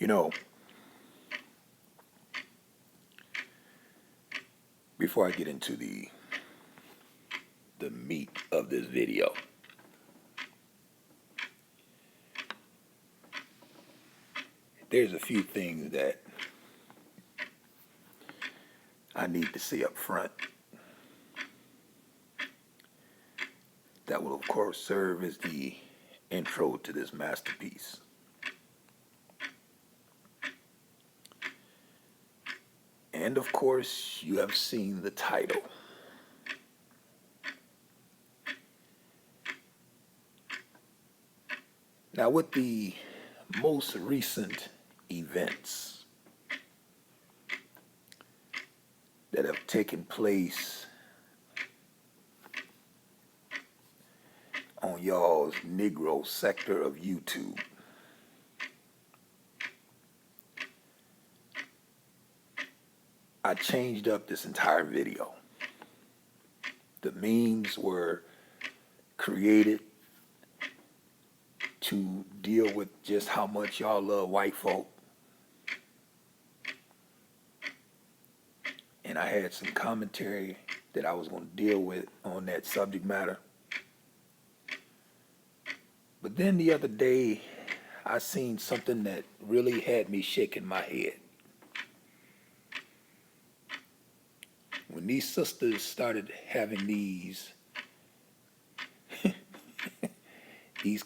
You know, before I get into the meat of this video, there's a few things that I need to say up front that will, of course, serve as the intro to this masterpiece. And of course, you have seen the title. Now, with the most recent events that have taken place on y'all's Negro sector of YouTube, I changed up this entire video. The memes were created to deal with just how much y'all love white folk. And I had some commentary that I was going to deal with on that subject matter. But then the other day, I seen something that really had me shaking my head. When these sisters started having these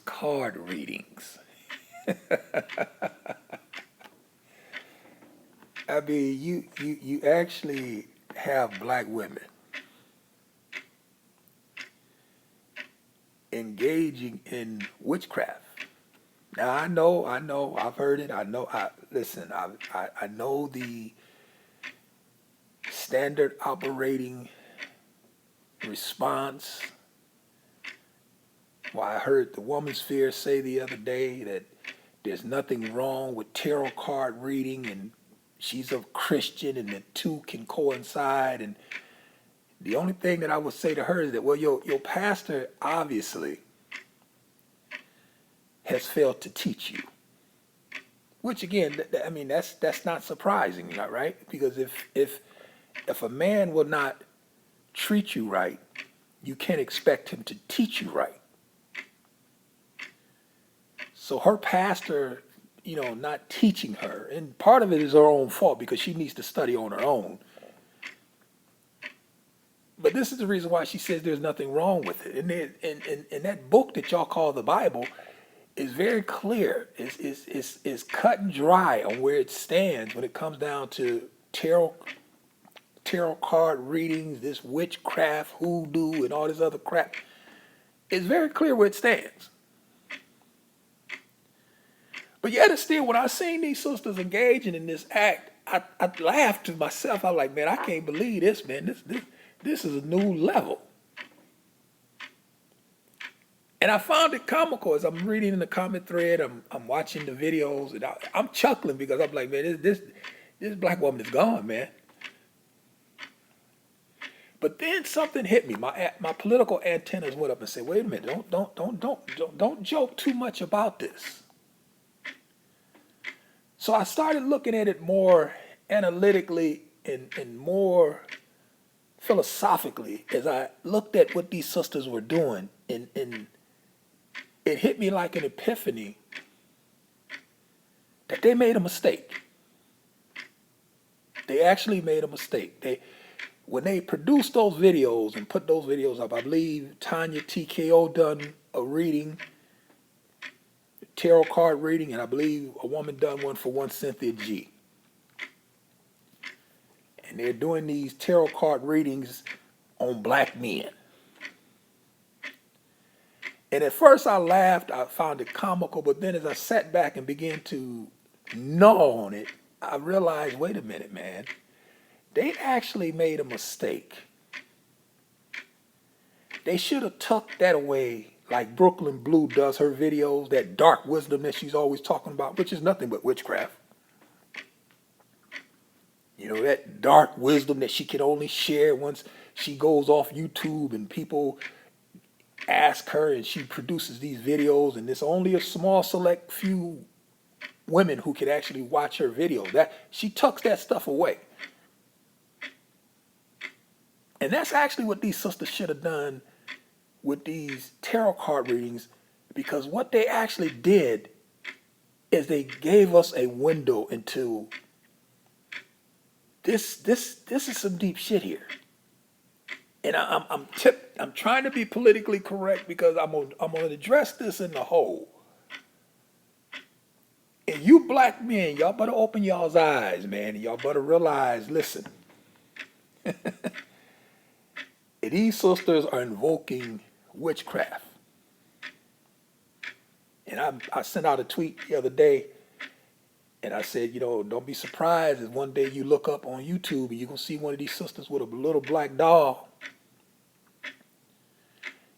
card readings. I mean, you actually have black women engaging in witchcraft. Now I know, I've heard it. I know, listen. I know the standard operating response. Well, I heard the Woman's Fear say the other day that there's nothing wrong with tarot card reading, and she's a Christian, and the two can coincide. And the only thing that I would say to her is that, well, your pastor obviously has failed to teach you. Which again, I mean, that's not surprising, right? Because if a man will not treat you right, you can't expect him to teach you right. So her pastor, not teaching her, and part of it is her own fault because she needs to study on her own. But this is the reason why she says there's nothing wrong with it. And that book that y'all call the Bible is very clear. It's cut and dry on where it stands when it comes down to tarot card readings, this witchcraft, hoodoo, and all this other crap. It's very clear where it stands. But yet and still, when I seen these sisters engaging in this act, I laughed to myself. I was like, man, I can't believe this, man. This is a new level. And I found it comical as I'm reading in the comment thread. I'm watching the videos, and I'm chuckling because I'm like, man, this black woman is gone, man. But then something hit me. My political antennas went up and said, wait a minute, don't joke too much about this. So I started looking at it more analytically and more philosophically as I looked at what these sisters were doing, and it hit me like an epiphany that they made a mistake. They actually made a mistake. When they produced those videos and put those videos up, I believe Tanya TKO done a reading, tarot card reading, and I believe a woman done one for one Cynthia G. And they're doing these tarot card readings on black men. And at first I laughed, I found it comical, but then as I sat back and began to gnaw on it, I realized, wait a minute, man, they actually made a mistake. They should have tucked that away like Brooklyn Blue does her videos, that dark wisdom that she's always talking about, which is nothing but witchcraft. That dark wisdom that she can only share once she goes off YouTube and people ask her and she produces these videos, and it's only a small select few women who could actually watch her videos. That she tucks that stuff away. And that's actually what these sisters should have done with these tarot card readings, because what they actually did is they gave us a window into this is some deep shit here. And I'm trying to be politically correct because I'm gonna address this in the whole. And you black men, y'all better open y'all's eyes, man. And y'all better realize, listen, these sisters are invoking witchcraft. And I sent out a tweet the other day, and I said, don't be surprised if one day you look up on YouTube and you're going to see one of these sisters with a little black doll.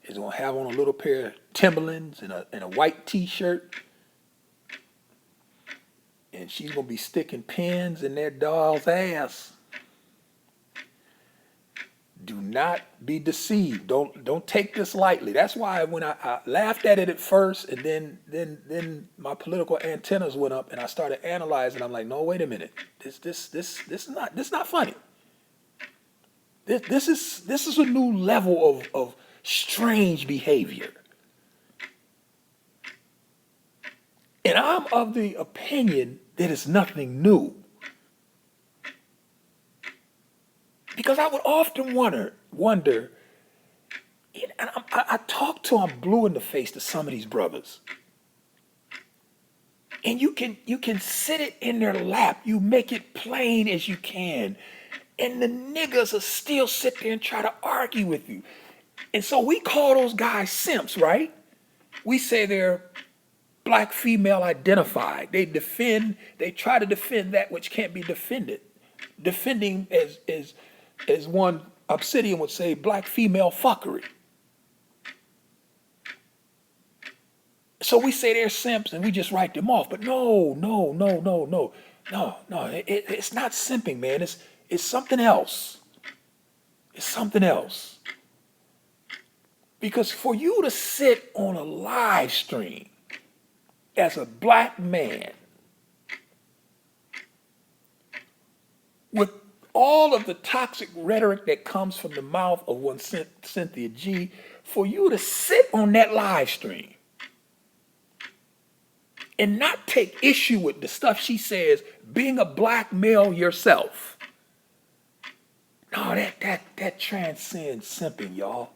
Is going to have on a little pair of Timberlands and a white T-shirt. And she's going to be sticking pins in that doll's ass. Do not be deceived. Don't take this lightly. That's why when I laughed at it at first, and then my political antennas went up, and I started analyzing. I'm like, no, wait a minute. This is not funny. This is a new level of strange behavior. And I'm of the opinion that it's nothing new. Because I would often wonder, and I talk to, I'm blue in the face to some of these brothers. And you can sit it in their lap. You make it plain as you can. And the niggas will still sit there and try to argue with you. And so we call those guys simps, right? We say they're black female identified. They try to defend that which can't be defended. Defending, as one Obsidian would say, black female fuckery. So we say they're simps and we just write them off. But no. It's not simping, man. It's something else. It's something else. Because for you to sit on a live stream as a black man with all of the toxic rhetoric that comes from the mouth of one Cynthia G, for you to sit on that live stream and not take issue with the stuff she says, being a black male yourself. No, that transcends simping, y'all.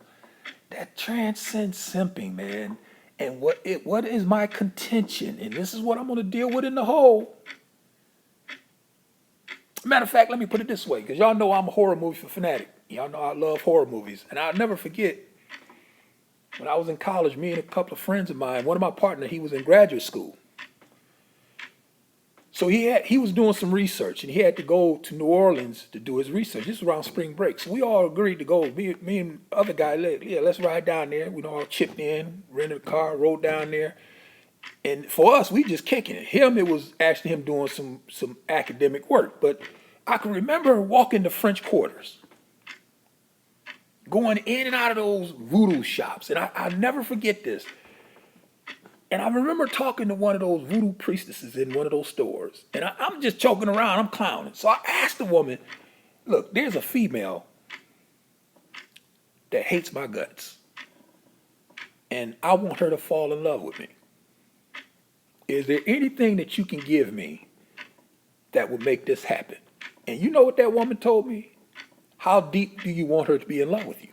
That transcends simping, man. And what is my contention? And this is what I'm going to deal with in the whole. Matter of fact, let me put it this way, because y'all know I'm a horror movie fanatic. Y'all know I love horror movies. And I'll never forget, when I was in college, me and a couple of friends of mine, one of my partners, he was in graduate school. So he was doing some research, and he had to go to New Orleans to do his research. This was around spring break. So we all agreed to go. Me and other guy, let's ride down there. We all chipped in, rented a car, rode down there. And for us, we just kicking it. It was actually him doing some academic work. But I can remember walking to French Quarters, going in and out of those voodoo shops. And I'll never forget this. And I remember talking to one of those voodoo priestesses in one of those stores. And I'm just joking around, I'm clowning. So I asked the woman, look, there's a female that hates my guts. And I want her to fall in love with me. Is there anything that you can give me that would make this happen? And you know what that woman told me? How deep do you want her to be in love with you?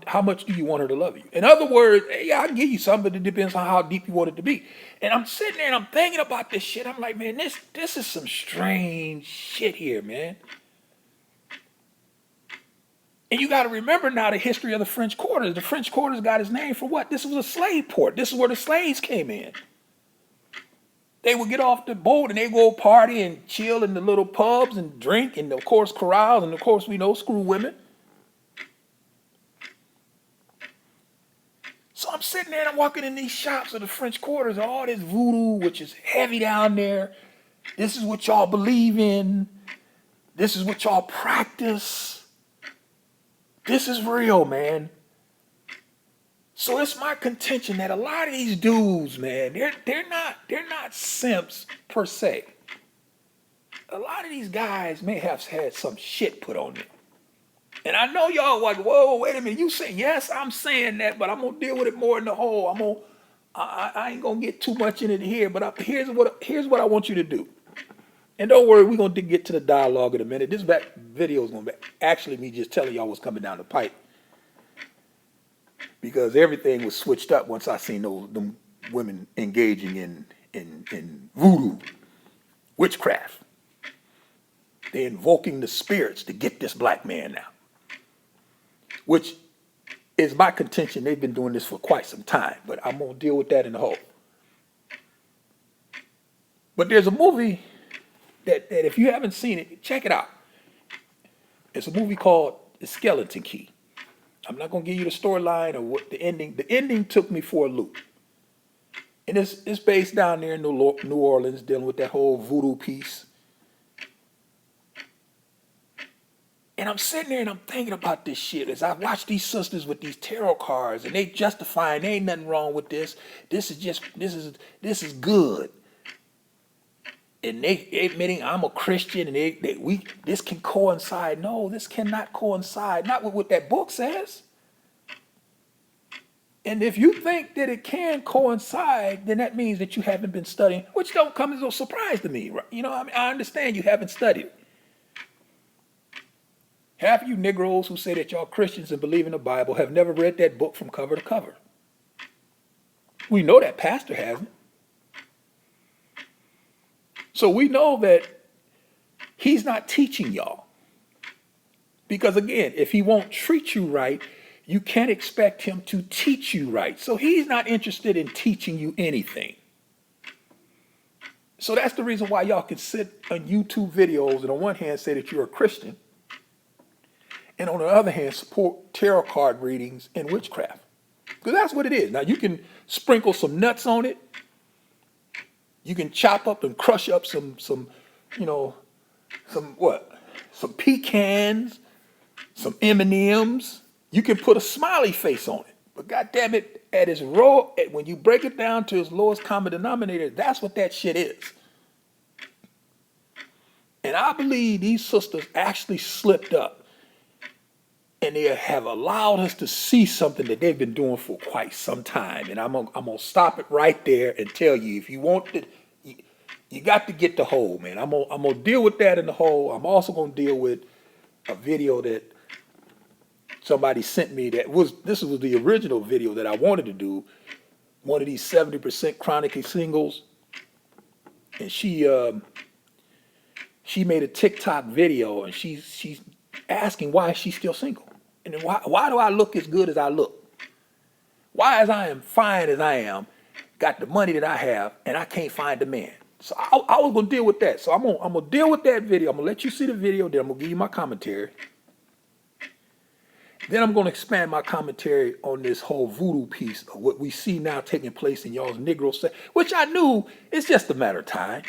How much do you want her to love you? In other words, yeah, I'll give you something, but it depends on how deep you want it to be. And I'm sitting there and I'm thinking about this shit. I'm like, man, this is some strange shit here, man. And you got to remember now the history of the French Quarters. The French Quarters got its name for what? This was a slave port. This is where the slaves came in. They would get off the boat and they go party and chill in the little pubs and drink and, of course, corrals. And, of course, we know screw women. So I'm sitting there and I'm walking in these shops of the French Quarters, all this voodoo, which is heavy down there. This is what y'all believe in. This is what y'all practice. This is real, man. So it's my contention that a lot of these dudes, man, they're not simps per se. A lot of these guys may have had some shit put on them. And I know y'all like, whoa, wait a minute. You say, yes, I'm saying that, but I'm going to deal with it more in the whole. I ain't going to get too much in it here, but here's what I want you to do. And don't worry, we're going to get to the dialogue in a minute. This video is going to be actually me just telling y'all what's coming down the pipe. Because everything was switched up once I seen them women engaging in voodoo, witchcraft. They're invoking the spirits to get this black man now. Which is my contention. They've been doing this for quite some time, but I'm going to deal with that in the whole. But there's a movie that if you haven't seen it, check it out. It's a movie called The Skeleton Key. I'm not going to give you the storyline or what the ending. The ending took me for a loop. And it's based down there in New Orleans, dealing with that whole voodoo piece. And I'm sitting there and I'm thinking about this shit as I watch these sisters with these tarot cards and they justifying there ain't nothing wrong with this. This is good. And they admitting I'm a Christian and this can coincide. No, this cannot coincide. Not with what that book says. And if you think that it can coincide, then that means that you haven't been studying, which don't come as a surprise to me. Right? You know, I mean, I understand you haven't studied. Half of you Negroes who say that y'all Christians and believe in the Bible have never read that book from cover to cover. We know that pastor hasn't. So we know that he's not teaching y'all. Because again, if he won't treat you right, you can't expect him to teach you right. So he's not interested in teaching you anything. So that's the reason why y'all can sit on YouTube videos and on one hand say that you're a Christian, and on the other hand support tarot card readings and witchcraft. Because that's what it is. Now you can sprinkle some nuts on it. You can chop up and crush up some pecans, some M&Ms. You can put a smiley face on it. But goddamn it, when you break it down to its lowest common denominator, that's what that shit is. And I believe these sisters actually slipped up. And they have allowed us to see something that they've been doing for quite some time. And I'm gonna stop it right there and tell you, if you want to, you got to get the whole, man. I'm gonna deal with that in the whole. I'm also gonna deal with a video that somebody sent me this was the original video that I wanted to do. One of these 70% chronic singles, and she made a TikTok video, and she's asking why is she still single, and then why do I look as good as I look? Why, as I am fine as I am, got the money that I have, and I can't find a man? So I was gonna deal with that. So I'm gonna deal with that video. I'm gonna let you see the video. Then I'm gonna give you my commentary. Then I'm gonna expand my commentary on this whole voodoo piece of what we see now taking place in y'all's Negro set, which I knew it's just a matter of time.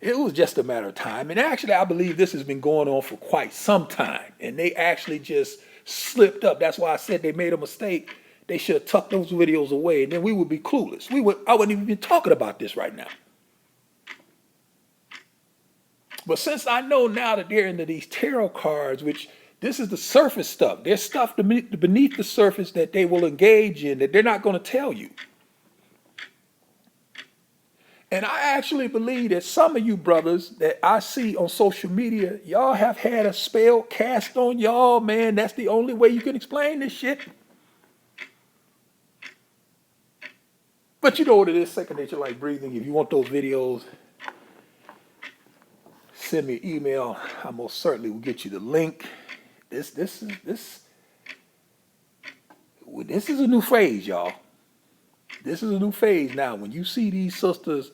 It was just a matter of time. And actually, I believe this has been going on for quite some time. And they actually just slipped up. That's why I said they made a mistake. They should have tucked those videos away, and then we would be clueless. I wouldn't even be talking about this right now. But since I know now that they're into these tarot cards, which this is the surface stuff. There's stuff beneath the surface that they will engage in that they're not going to tell you. And I actually believe that some of you brothers that I see on social media, y'all have had a spell cast on y'all, man. That's the only way you can explain this shit. But you know what it is, second nature like breathing. If you want those videos, send me an email. I most certainly will get you the link. This is a new phase, y'all. This is a new phase now. When you see these sisters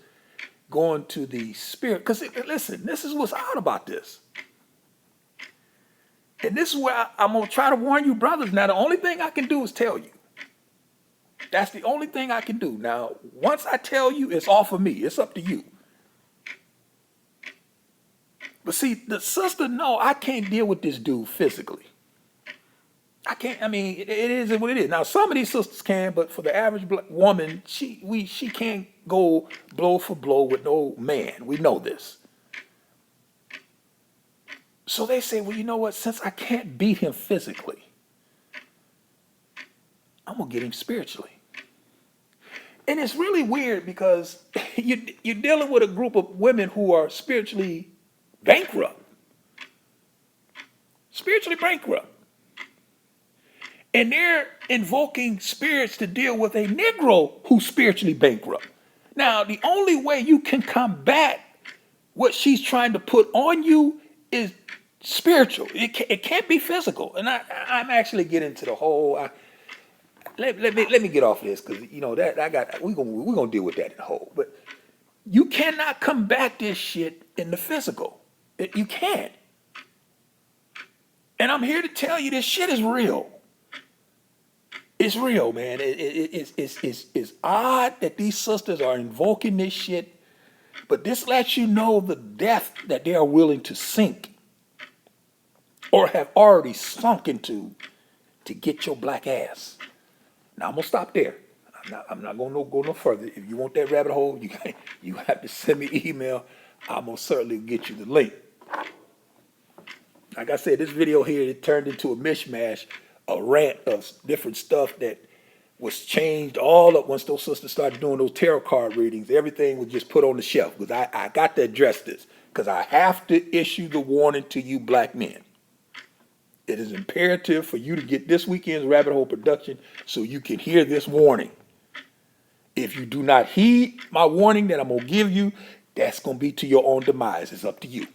going to the spirit, because listen, this is what's out about this. And this is where I'm going to try to warn you brothers. Now, the only thing I can do is tell you. That's the only thing I can do. Now, once I tell you, it's off of me. It's up to you. But see, the sister, no, I can't deal with this dude physically. I can't. I mean, it is what it is. Now, some of these sisters can, but for the average black woman, she can't go blow for blow with no man. We know this. So they say, well, you know what? Since I can't beat him physically, I'm gonna get him spiritually. And it's really weird because you're dealing with a group of women who are spiritually bankrupt, spiritually bankrupt. And they're invoking spirits to deal with a Negro who's spiritually bankrupt. Now, the only way you can combat what she's trying to put on you is spiritual. It can't be physical. And I'm actually getting to the whole. Let me get off of this because you know that we're gonna deal with that in the whole. But you cannot combat this shit in the physical. You can't. And I'm here to tell you this shit is real. It's real, man. It's odd that these sisters are invoking this shit, but this lets you know the depth that they are willing to sink or have already sunk into to get your black ass. Now I'm gonna stop there. I'm not gonna go no further. If you want that rabbit hole, you have to send me an email. I'm gonna certainly get you the link. Like I said, this video here, it turned into a mishmash, a rant of different stuff that was changed all up once those sisters started doing those tarot card readings. Everything was just put on the shelf because I got to address this because I have to issue the warning to you black men. It is imperative for you to get this weekend's Rabbit Hole production so you can hear this warning. If you do not heed my warning that I'm going to give you, that's going to be to your own demise. It's up to you.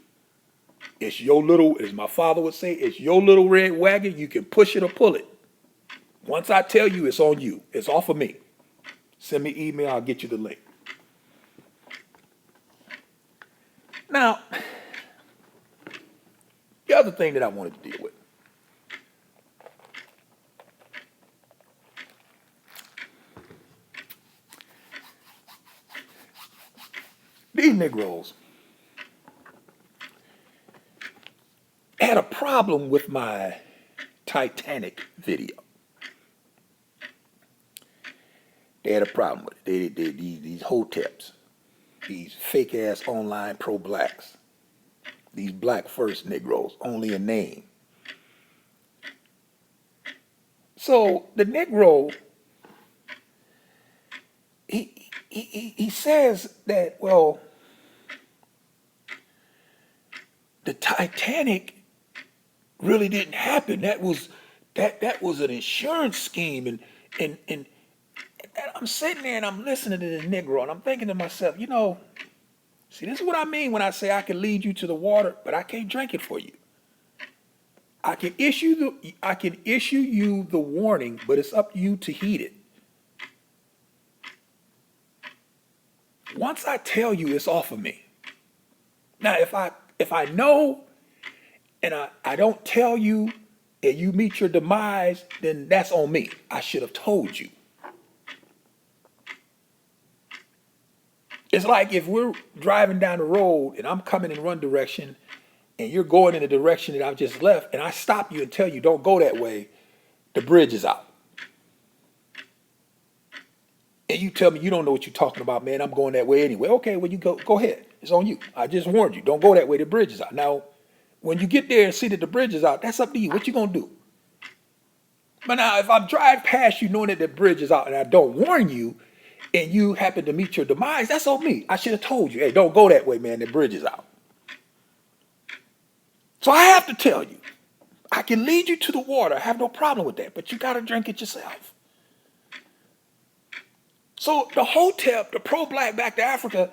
It's your little, as my father would say, it's your little red wagon. You can push it or pull it. Once I tell you, it's on you. It's off of me. Send me an email. I'll get you the link. Now, the other thing that I wanted to deal with. These Negroes had a problem with my Titanic video. They had a problem with it. These hoteps, these fake ass online pro-blacks, these black first Negroes, only a name. So the Negro, he says that, well, the Titanic really didn't happen. That was an insurance scheme, and I'm sitting there and I'm listening to the Negro and I'm thinking to myself, you know, see, this is what I mean when I say I can lead you to the water, but I can't drink it for you. I can issue you the warning, but it's up to you to heed it. Once I tell you, it's off of me. Now, if I know and I don't tell you and you meet your demise, then that's on me. I should have told you. It's like if we're driving down the road and I'm coming in one direction and you're going in the direction that I've just left and I stop you and tell you don't go that way, the bridge is out. And you tell me you don't know what you're talking about, man, I'm going that way anyway. Okay, well, you go ahead. It's on you. I just warned you. Don't go that way. The bridge is out. Now, when you get there and see that the bridge is out, that's up to you. What you going to do? But now, if I drive past you knowing that the bridge is out and I don't warn you and you happen to meet your demise, that's on me. I should have told you, hey, don't go that way, man. The bridge is out. So I have to tell you, I can lead you to the water. I have no problem with that, but you got to drink it yourself. So the Hotep, the pro-black back to Africa,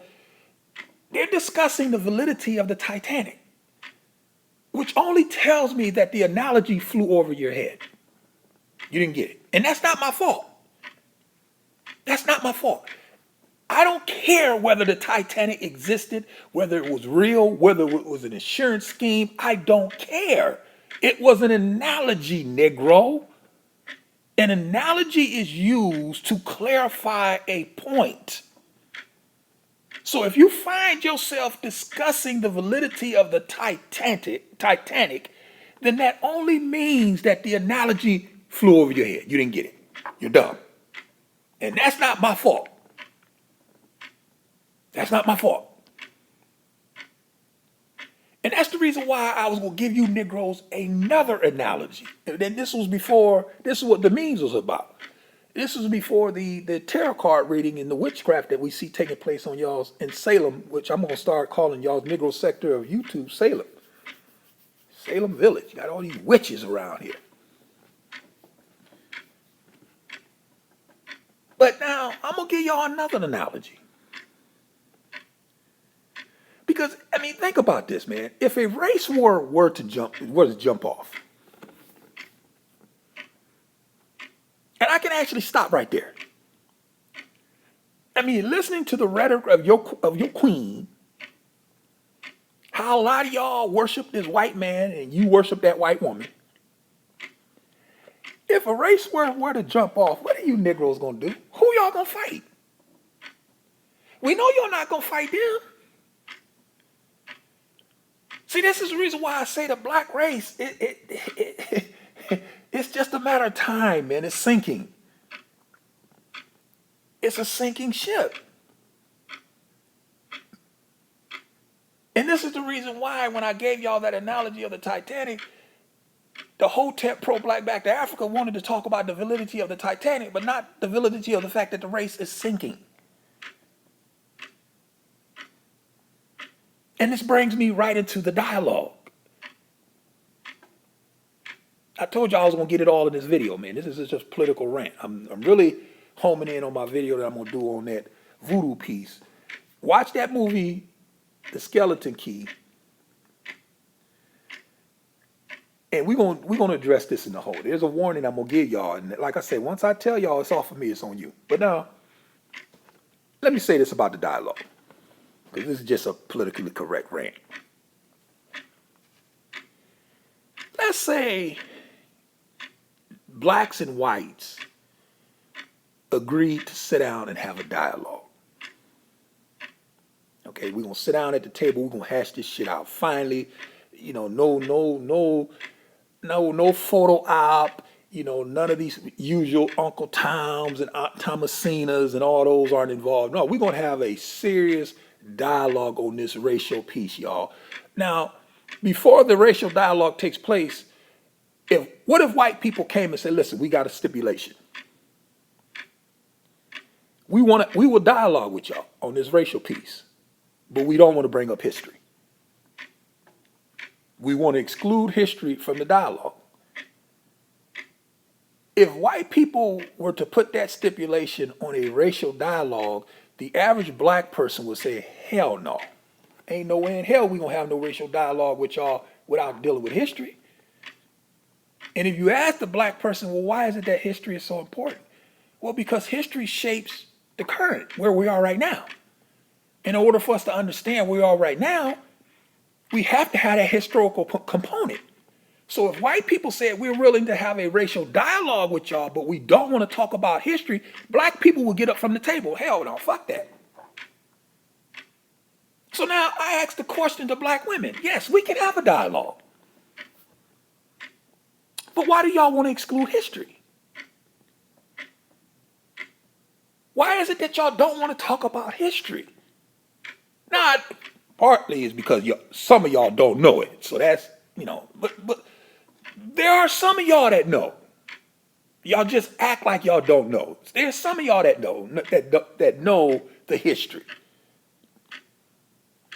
they're discussing the validity of the Titanic, which only tells me that the analogy flew over your head. You didn't get it. And that's not my fault. That's not my fault. I don't care whether the Titanic existed, whether it was real, whether it was an insurance scheme. I don't care. It was an analogy, Negro. An analogy is used to clarify a point. So if you find yourself discussing the validity of the Titanic, then that only means that the analogy flew over your head. You didn't get it. You're dumb. And that's not my fault. That's not my fault. And that's the reason why I was going to give you Negroes another analogy. And then this is what the memes was about. This was before the tarot card reading and the witchcraft that we see taking place on y'all's in Salem, which I'm going to start calling y'all's Negro sector of YouTube Salem. Salem Village. You got all these witches around here. But now I'm going to give y'all another analogy. Because, I mean, think about this, man. If a race war were to jump off, and I can actually stop right there. I mean, listening to the rhetoric of your queen, how a lot of y'all worship this white man and you worship that white woman. If a race war were to jump off, what are you Negroes gonna do? Who y'all gonna fight? We know you're not gonna fight them. See, this is the reason why I say the black race, it's just a matter of time, man. It's sinking. It's a sinking ship. And this is the reason why when I gave y'all that analogy of the Titanic, the Hotep pro-black back to Africa wanted to talk about the validity of the Titanic, but not the validity of the fact that the race is sinking. And this brings me right into the dialogue. I told you I was going to get it all in this video, man. This is just political rant. I'm really homing in on my video that I'm going to do on that voodoo piece. Watch that movie, The Skeleton Key. And we're gonna address this in the whole. There's a warning I'm going to give y'all. And like I said, once I tell y'all it's off of me, it's on you. But now, let me say this about the dialogue. Because this is just a politically correct rant. Let's say blacks and whites agreed to sit down and have a dialogue. Okay, we're going to sit down at the table. We're going to hash this shit out. Finally, you know, no photo op. You know, none of these usual Uncle Toms and Aunt Thomasinas and all those aren't involved. No, we're going to have a serious dialogue on this racial piece, y'all. Now, before the racial dialogue takes place, what if white people came and said, listen, we got a stipulation. We will dialogue with y'all on this racial piece, but we don't want to bring up history. We want to exclude history from the dialogue. If white people were to put that stipulation on a racial dialogue, the average black person would say, hell no. Ain't no way in hell we gonna have no racial dialogue with y'all without dealing with history. And if you ask the black person, well, why is it that history is so important? Well, because history shapes the current, where we are right now. In order for us to understand where we are right now, we have to have that historical component. So if white people said we're willing to have a racial dialogue with y'all, but we don't want to talk about history, black people will get up from the table. Hell no, fuck that. So now I ask the question to black women. Yes, we can have a dialogue. But why do y'all want to exclude history? Why is it that y'all don't want to talk about history? Now, partly is because some of y'all don't know it. So that's, you know, but there are some of y'all that know. Y'all just act like y'all don't know. There's some of y'all that know, that know the history.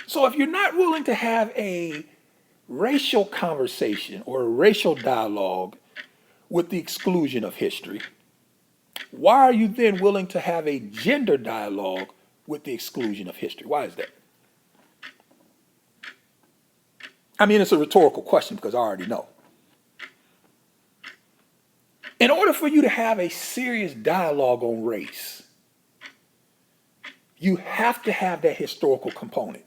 So if you're not willing to have a racial conversation or a racial dialogue with the exclusion of history, why are you then willing to have a gender dialogue with the exclusion of history? Why is that? I mean, it's a rhetorical question because I already know. In order for you to have a serious dialogue on race, you have to have that historical component.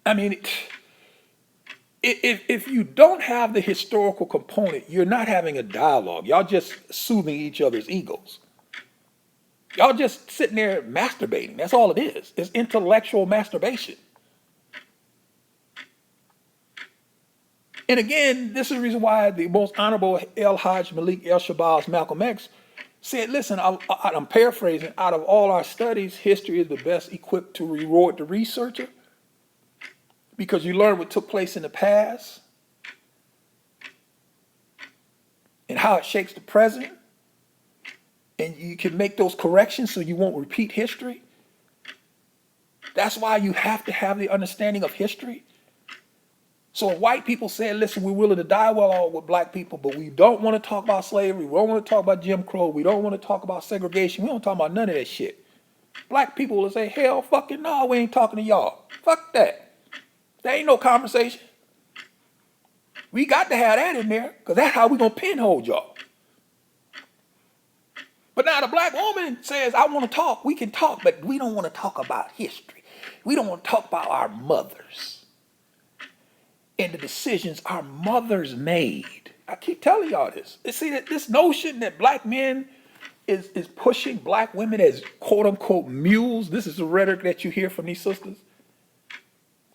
I mean, if you don't have the historical component, you're not having a dialogue. Y'all just soothing each other's egos. Y'all just sitting there masturbating. That's all it is. It's intellectual masturbation. And again, this is the reason why the most honorable El Hajj Malik El Shabazz Malcolm X said, listen, I'm paraphrasing, out of all our studies, history is the best equipped to reward the researcher because you learn what took place in the past and how it shapes the present, and you can make those corrections so you won't repeat history. That's why you have to have the understanding of history. So white people said, listen, we're willing to die well with black people, but we don't want to talk about slavery. We don't want to talk about Jim Crow. We don't want to talk about segregation. We don't talk about none of that shit. Black people will say, hell fucking no, we ain't talking to y'all. Fuck that. There ain't no conversation. We got to have that in there because that's how we going to pinhold y'all. But now the black woman says, I want to talk. We can talk, but we don't want to talk about history. We don't want to talk about our mothers and the decisions our mothers made. I keep telling y'all this. You see, that this notion that black men is pushing black women as quote unquote mules. This is the rhetoric that you hear from these sisters.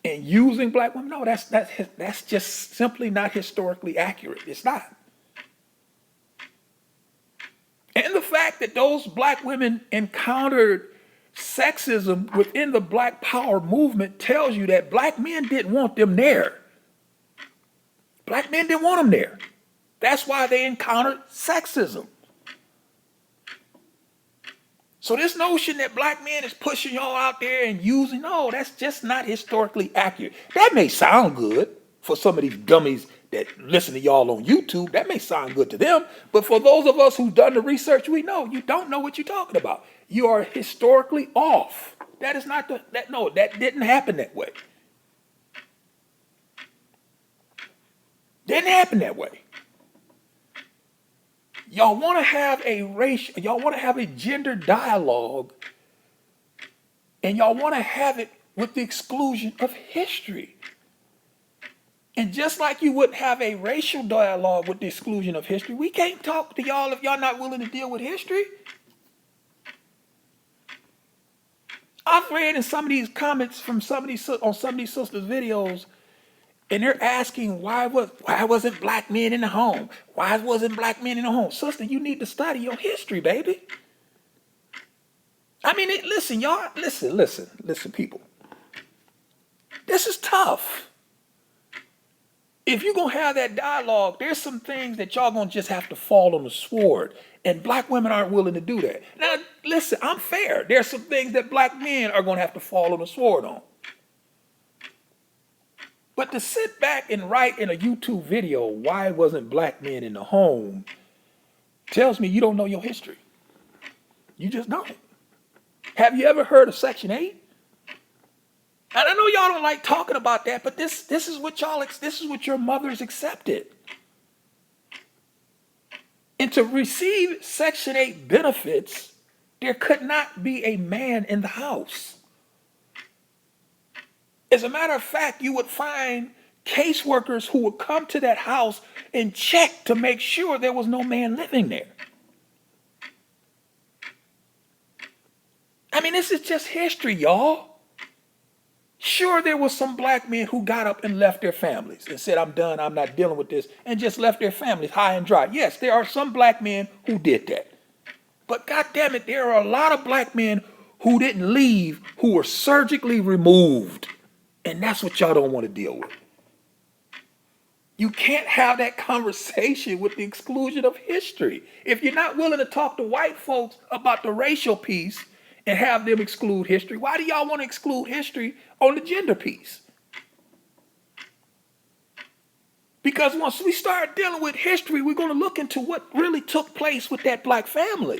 And using black women, no, that's just simply not historically accurate. It's not. And the fact that those black women encountered sexism within the black power movement tells you that black men didn't want them there. Black men didn't want them there. That's why they encountered sexism. So this notion that black men is pushing y'all out there and using, no, that's just not historically accurate. That may sound good for some of these dummies that listen to y'all on YouTube. That may sound good to them. But for those of us who've done the research, we know you don't know what you're talking about. You are historically off. That is not that didn't happen that way. Didn't happen that way. Y'all want to have y'all want to have a gender dialogue, and y'all want to have it with the exclusion of history. And just like you wouldn't have a racial dialogue with the exclusion of history, we can't talk to y'all if y'all not willing to deal with history. I've read in some of these comments from some of these sisters' videos, and they're asking why wasn't black men in the home? Why wasn't black men in the home? Sister, you need to study your history, baby. I mean, listen, y'all, listen, people. This is tough. If you're going to have that dialogue, there's some things that y'all going to just have to fall on the sword. And black women aren't willing to do that. Now, listen, I'm fair. There's some things that black men are going to have to fall on the sword on. But to sit back and write in a YouTube video, why wasn't black men in the home, tells me you don't know your history. You just don't. Have you ever heard of Section 8? And I know y'all don't like talking about that, but this is what your mothers accepted. And to receive Section 8 benefits, there could not be a man in the house. As a matter of fact, you would find caseworkers who would come to that house and check to make sure there was no man living there. I mean, this is just history, y'all. Sure, there was some black men who got up and left their families and said, I'm done, I'm not dealing with this, and just left their families high and dry. Yes, there are some black men who did that. But God damn it, there are a lot of black men who didn't leave, who were surgically removed. And that's what y'all don't want to deal with. You can't have that conversation with the exclusion of history. If you're not willing to talk to white folks about the racial piece and have them exclude history, why do y'all want to exclude history on the gender piece? Because once we start dealing with history, we're going to look into what really took place with that black family.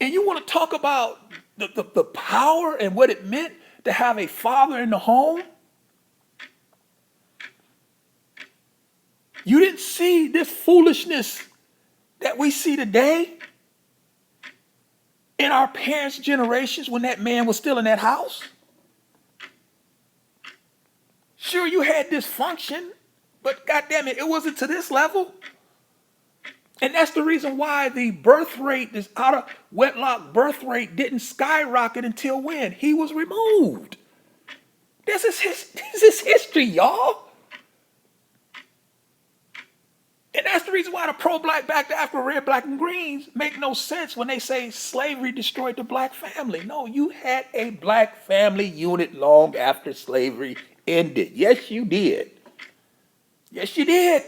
And you want to talk about the power and what it meant to have a father in the home? You didn't see this foolishness that we see today in our parents' generations when that man was still in that house? Sure, you had dysfunction, but goddamn it, it wasn't to this level. And that's the reason why the birth rate, this out of wedlock birth rate, didn't skyrocket until when? He was removed. This is history, y'all. And that's the reason why the pro-black, back to Africa, red, black, and greens make no sense when they say slavery destroyed the black family. No, you had a black family unit long after slavery ended. Yes, you did. Yes, you did.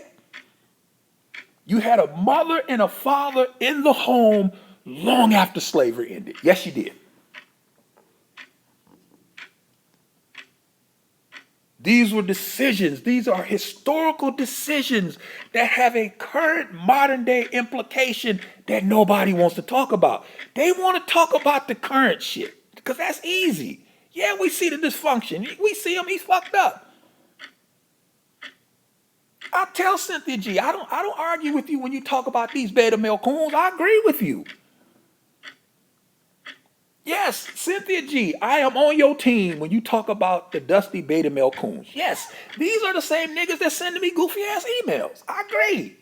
You had a mother and a father in the home long after slavery ended. Yes, you did. These were decisions. These are historical decisions that have a current modern day implication that nobody wants to talk about. They want to talk about the current shit because that's easy. Yeah, we see the dysfunction. We see him. He's fucked up. I tell Cynthia G, I don't argue with you when you talk about these beta male coons. I agree with you. Yes, Cynthia G, I am on your team when you talk about the dusty beta male coons. Yes, these are the same niggas that sending me goofy ass emails. I agree.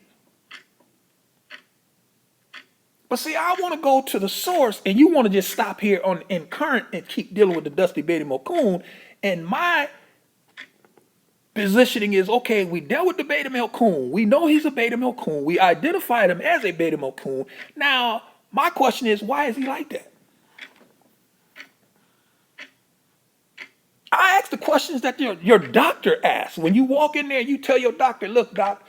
But see, I want to go to the source, and you want to just stop here on in current and keep dealing with the dusty beta male coon. And my positioning is, okay, we dealt with the beta male coon. We know he's a beta male coon. We identified him as a beta male coon. Now, my question is, why is he like that? I ask the questions that your doctor asks. When you walk in there, you tell your doctor, look, doc,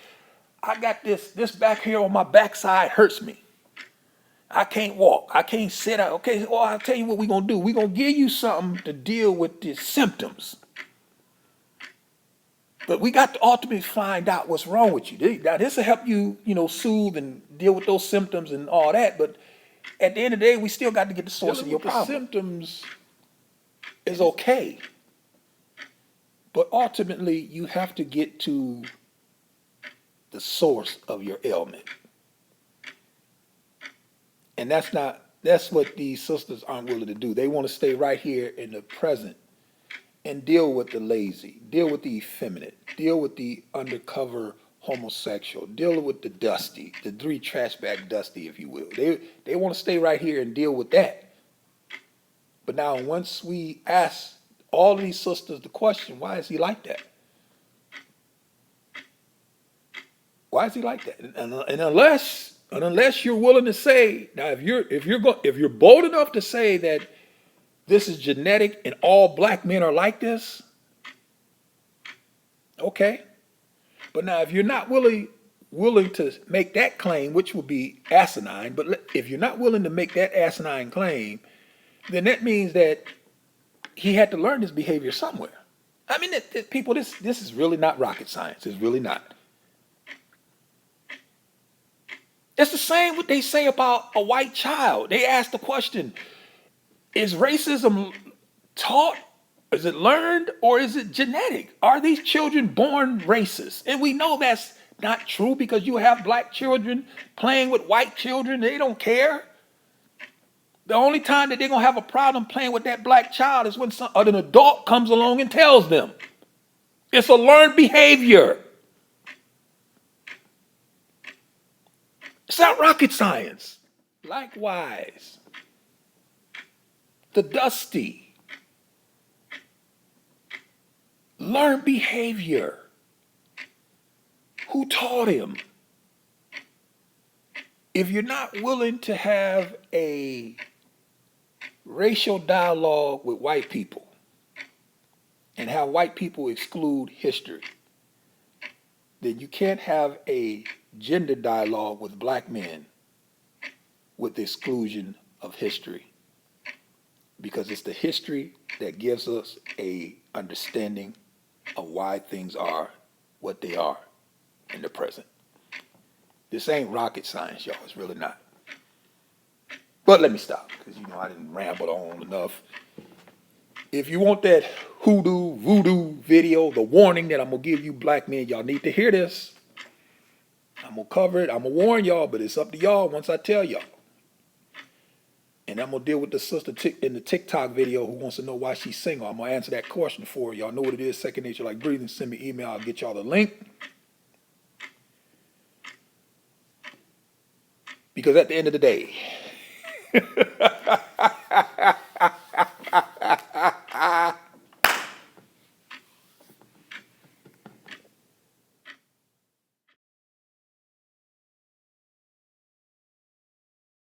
I got this back here on my backside hurts me. I can't walk. I can't sit up. Okay, well, I'll tell you what we're going to do. We're going to give you something to deal with the symptoms. But we got to ultimately find out what's wrong with you. Now, this will help you, soothe and deal with those symptoms and all that. But at the end of the day, we still got to get the source of your problem. The symptoms is okay. But ultimately, you have to get to the source of your ailment. And that's what these sisters aren't willing to do. They want to stay right here in the present and deal with the lazy, deal with the effeminate, deal with the undercover homosexual, deal with the dusty, the three trash bag dusty, if you will. They want to stay right here and deal with that. But now once we ask all of these sisters the question, why is he like that? Why is he like that? And unless you're willing to say, now if you're bold enough to say that this is genetic and all black men are like this, okay. But now if you're not willing to make that claim, which would be asinine, but if you're not willing to make that asinine claim, then that means that he had to learn this behavior somewhere. I mean, people, this is really not rocket science. It's really not. It's the same what they say about a white child. They ask the question, is racism taught? Is it learned or is it genetic? Are these children born racist? And we know that's not true because you have black children playing with white children. They don't care. The only time that they're going to have a problem playing with that black child is when an adult comes along and tells them. It's a learned behavior. It's not rocket science. Likewise, the dusty, learned behavior. Who taught him? If you're not willing to have a racial dialogue with white people and have white people exclude history, then you can't have a gender dialogue with black men with the exclusion of history, because it's the history that gives us a understanding of why things are what they are in the present. This ain't rocket science, y'all. It's really not. But let me stop, because I didn't ramble on enough. If you want that hoodoo, voodoo video, the warning that I'm going to give you black men, y'all need to hear this. I'm going to cover it. I'm going to warn y'all, but it's up to y'all once I tell y'all. And I'm going to deal with the sister in the TikTok video who wants to know why she's single. I'm going to answer that question for y'all. Know what it is, second nature like breathing. Send me an email. I'll get y'all the link. Because at the end of the day,